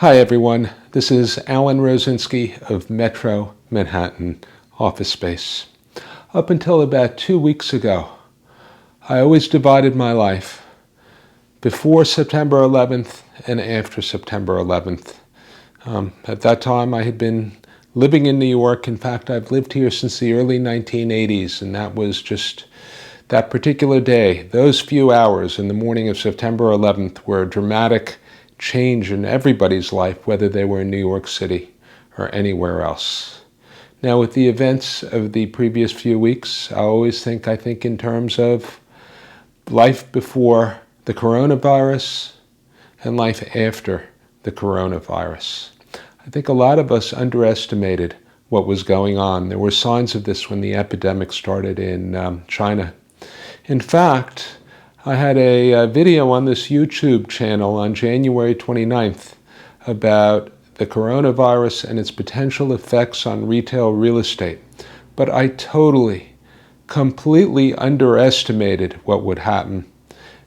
Hi everyone, this is Alan Rosinski of Metro Manhattan Office Space. Up until about 2 weeks ago, I always divided my life before September 11th and after September 11th. At that time I had been living in New York. In fact, I've lived here since the early 1980s, and that was just that particular day. Those few hours in the morning of September 11th were a dramatic change in everybody's life, whether they were in New York City or anywhere else. Now, with the events of the previous few weeks, I think in terms of life before the coronavirus and life after the coronavirus. I think a lot of us underestimated what was going on. There were signs of this when the epidemic started in China. In fact, I had a video on this YouTube channel on January 29th about the coronavirus and its potential effects on retail real estate. But I completely underestimated what would happen.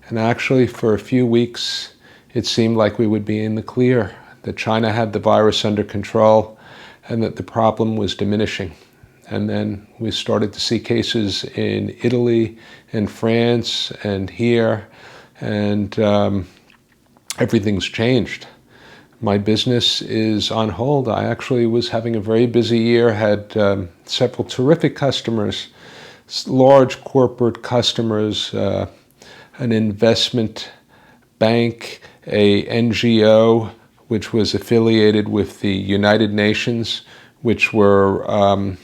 And actually, for a few weeks, it seemed like we would be in the clear, that China had the virus under control and that the problem was diminishing. And then we started to see cases in Italy and France and here, and everything's changed. My business is on hold. I actually was having a very busy year, had several terrific customers, large corporate customers, an investment bank, a NGO, which was affiliated with the United Nations, which were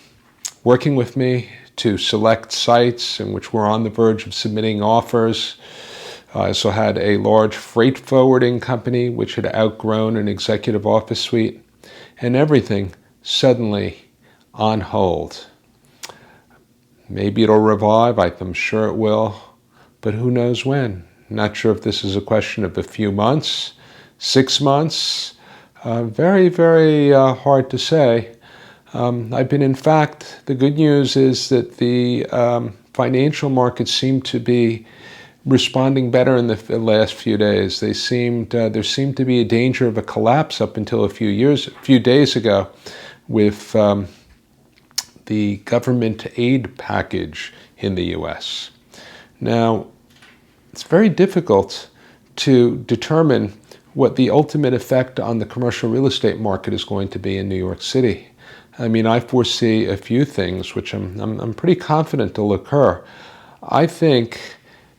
working with me to select sites and which were on the verge of submitting offers. I also had a large freight forwarding company which had outgrown an executive office suite, and everything suddenly on hold. Maybe it'll revive, I'm sure it will, but who knows when. Not sure if this is a question of a few months, 6 months, very hard to say. In fact, the good news is that the financial markets seem to be responding better in the last few days. There seemed to be a danger of a collapse up until a few days ago with the government aid package in the U.S. Now, it's very difficult to determine what the ultimate effect on the commercial real estate market is going to be in New York City. I foresee a few things which I'm pretty confident will occur. I think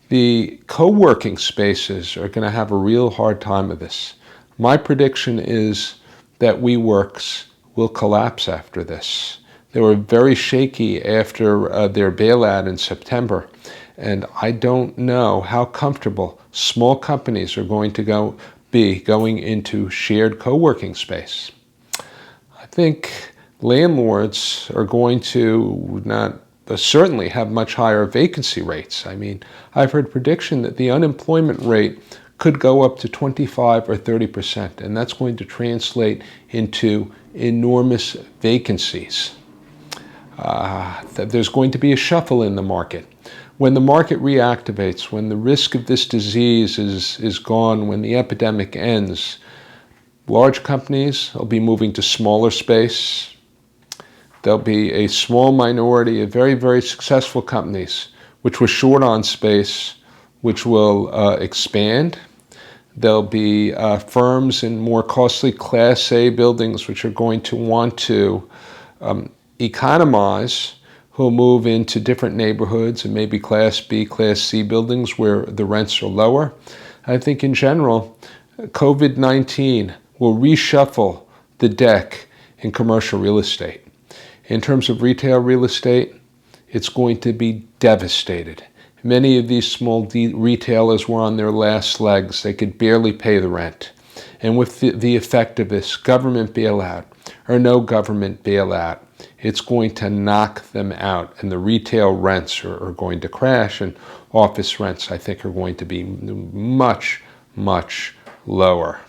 the co-working spaces are going to have a real hard time of this. My prediction is that WeWorks will collapse after this. They were very shaky after their bailout in September, and I don't know how comfortable small companies are going to be going into shared co-working space. I think landlords are going to certainly have much higher vacancy rates. I've heard prediction that the unemployment rate could go up to 25 or 30%, and that's going to translate into enormous vacancies. There's going to be a shuffle in the market. When the market reactivates, when the risk of this disease is gone, when the epidemic ends, large companies will be moving to smaller space. There'll be a small minority of very successful companies which were short on space, which will expand. There'll be firms in more costly Class A buildings which are going to want to economize, who'll move into different neighborhoods and maybe Class B, Class C buildings where the rents are lower. I think in general, COVID-19 will reshuffle the deck in commercial real estate. In terms of retail real estate, it's going to be devastated. Many of these small retailers were on their last legs. They could barely pay the rent. And with the effect of this government bailout or no government bailout, it's going to knock them out, and the retail rents are going to crash, and office rents, I think, are going to be much lower.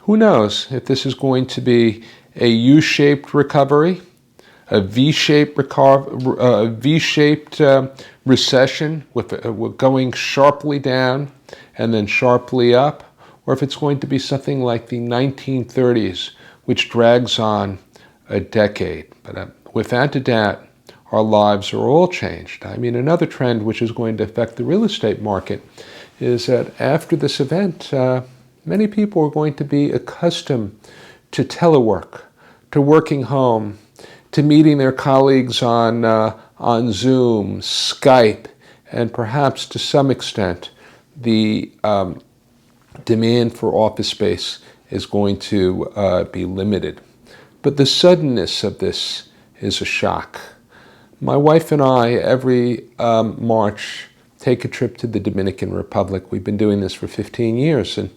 Who knows if this is going to be a U-shaped recovery, a V-shaped recession with going sharply down and then sharply up, or if it's going to be something like the 1930s, which drags on a decade. But without a doubt, our lives are all changed. I mean, another trend which is going to affect the real estate market is that after this event, many people are going to be accustomed to telework, to working home, to meeting their colleagues on Zoom, Skype, and perhaps to some extent the demand for office space is going to be limited. But the suddenness of this is a shock. My wife and I, every March, take a trip to the Dominican Republic. We've been doing this for 15 years, and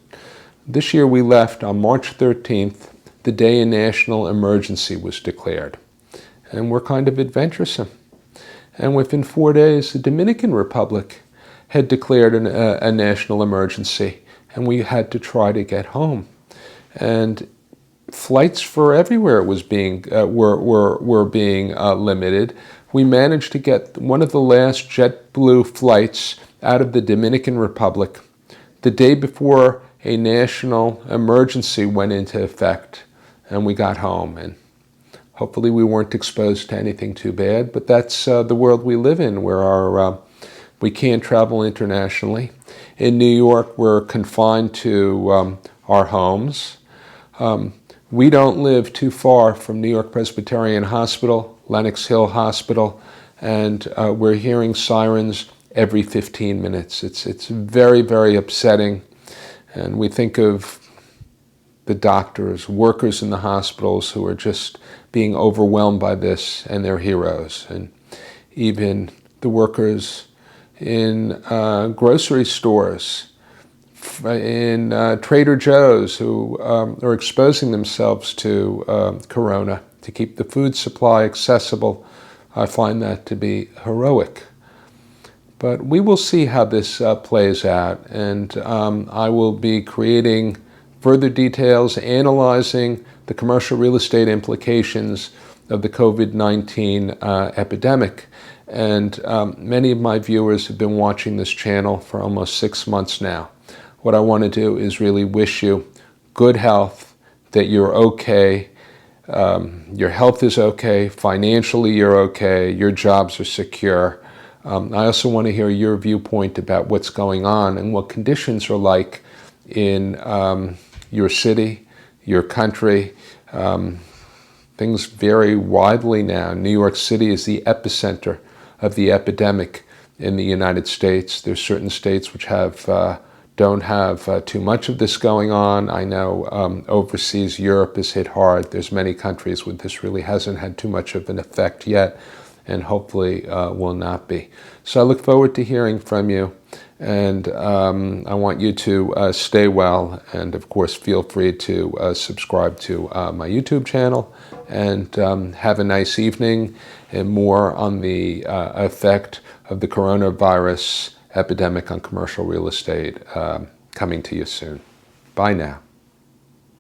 this year we left on March 13th, the day a national emergency was declared. And we're kind of adventuresome. And within 4 days, the Dominican Republic had declared a national emergency, and we had to try to get home. And flights for everywhere was were being limited. We managed to get one of the last JetBlue flights out of the Dominican Republic the day before a national emergency went into effect, and we got home. And hopefully we weren't exposed to anything too bad, but that's the world we live in, where we can't travel internationally. In New York, we're confined to our homes. We don't live too far from New York Presbyterian Hospital, Lenox Hill Hospital, and we're hearing sirens every 15 minutes. It's very, very upsetting. And we think of the doctors, workers in the hospitals who are just being overwhelmed by this, and they're heroes. And even the workers in grocery stores, in Trader Joe's, who are exposing themselves to corona to keep the food supply accessible. I find that to be heroic. But we will see how this plays out, and I will be creating further details, analyzing the commercial real estate implications of the COVID-19 epidemic. And many of my viewers have been watching this channel for almost 6 months now. What I want to do is really wish you good health, that you're okay, your health is okay, financially you're okay, your jobs are secure. I also want to hear your viewpoint about what's going on and what conditions are like in your city, your country. Things vary widely now. New York City is the epicenter of the epidemic in the United States. There's certain states which don't have too much of this going on. I know overseas Europe is hit hard. There's many countries where this really hasn't had too much of an effect yet, and hopefully will not be. So I look forward to hearing from you, and I want you to stay well, and of course feel free to subscribe to my YouTube channel, and have a nice evening, and more on the effect of the coronavirus epidemic on commercial real estate coming to you soon. Bye now.